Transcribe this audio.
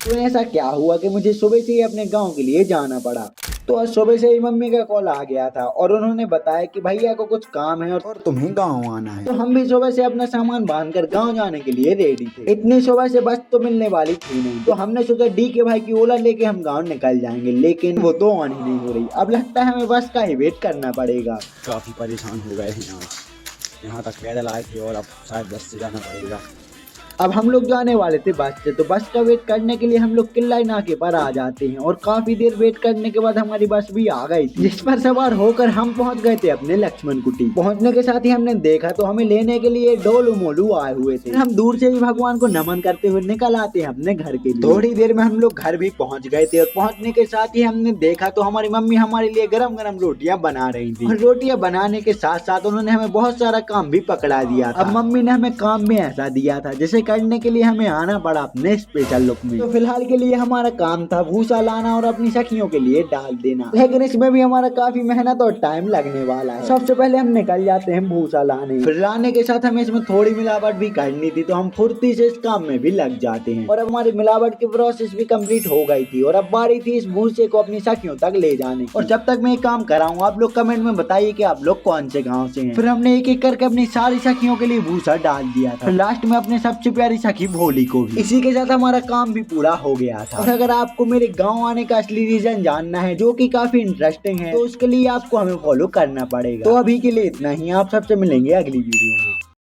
तो ऐसा क्या हुआ कि मुझे सुबह से ही अपने गांव के लिए जाना पड़ा। तो आज सुबह से ही मम्मी का कॉल आ गया था और उन्होंने बताया कि भैया को कुछ काम है और तुम्हें गांव आना है। तो हम भी सुबह से अपना सामान बांधकर गांव जाने के लिए रेडी थे। इतनी सुबह से बस तो मिलने वाली थी नहीं, तो हमने सोचा डी के भाई की ओला लेके हम गाँव निकल जाएंगे, लेकिन वो तो ऑन ही नहीं हो रही। अब लगता है हमें बस का ही वेट करना पड़ेगा। काफ़ी परेशान हो गए हैं यहाँ तक पैदल आए थे और अब शायद बस से जाना पड़ेगा। अब हम लोग जाने वाले थे बस से, तो बस का वेट करने के लिए हम लोग किल्लाई नाके पर आ जाते हैं और काफी देर वेट करने के बाद हमारी बस भी आ गई थी, जिस पर सवार होकर हम पहुंच गए थे अपने लक्ष्मण कुटी। पहुंचने के साथ ही हमने देखा तो हमें लेने के लिए डोलू मोलू आए हुए थे। हम दूर से ही भगवान को नमन करते हुए निकल आते हैं अपने घर के लिए। थोड़ी देर में हम लोग घर भी पहुँच गए थे और पहुँचने के साथ ही हमने देखा तो हमारी मम्मी हमारे लिए गरम गरम रोटियां बना रही थी। और रोटियां बनाने के साथ साथ उन्होंने हमें बहुत सारा काम भी पकड़ा दिया था। अब मम्मी ने हमें काम में ऐसा दिया था जिसे करने के लिए हमें आना पड़ा अपने स्पेशल लुक में। तो फिलहाल के लिए हमारा काम था भूसा लाना और अपनी सखियों के लिए डाल देना, लेकिन इसमें भी हमारा काफी मेहनत और टाइम लगने वाला है। सबसे पहले हम निकल जाते हैं भूसा लाने, फिर लाने के साथ हमें इसमें थोड़ी मिलावट भी करनी थी, तो हम फुर्ती से इस काम में भी लग जाते हैं। और अब हमारी मिलावट की प्रोसेस भी कंप्लीट हो गई थी और अब बारी थी इस भूसे को अपनी सखियों तक ले जाने की। और जब तक मैं ये काम कर रहा हूँ आप लोग कमेंट में बताइए कि आप लोग कौन से गाँव से हैं। फिर हमने एक एक करके अपनी सारी सखियों के लिए भूसा डाल दिया था, लास्ट में अपने सबसे प्यारी सखी भोली को भी। इसी के साथ हमारा काम भी पूरा हो गया था। और अगर आपको मेरे गांव आने का असली रीजन जानना है जो कि काफी इंटरेस्टिंग है, तो उसके लिए आपको हमें फॉलो करना पड़ेगा। तो अभी के लिए इतना ही, आप सबसे मिलेंगे अगली वीडियो में।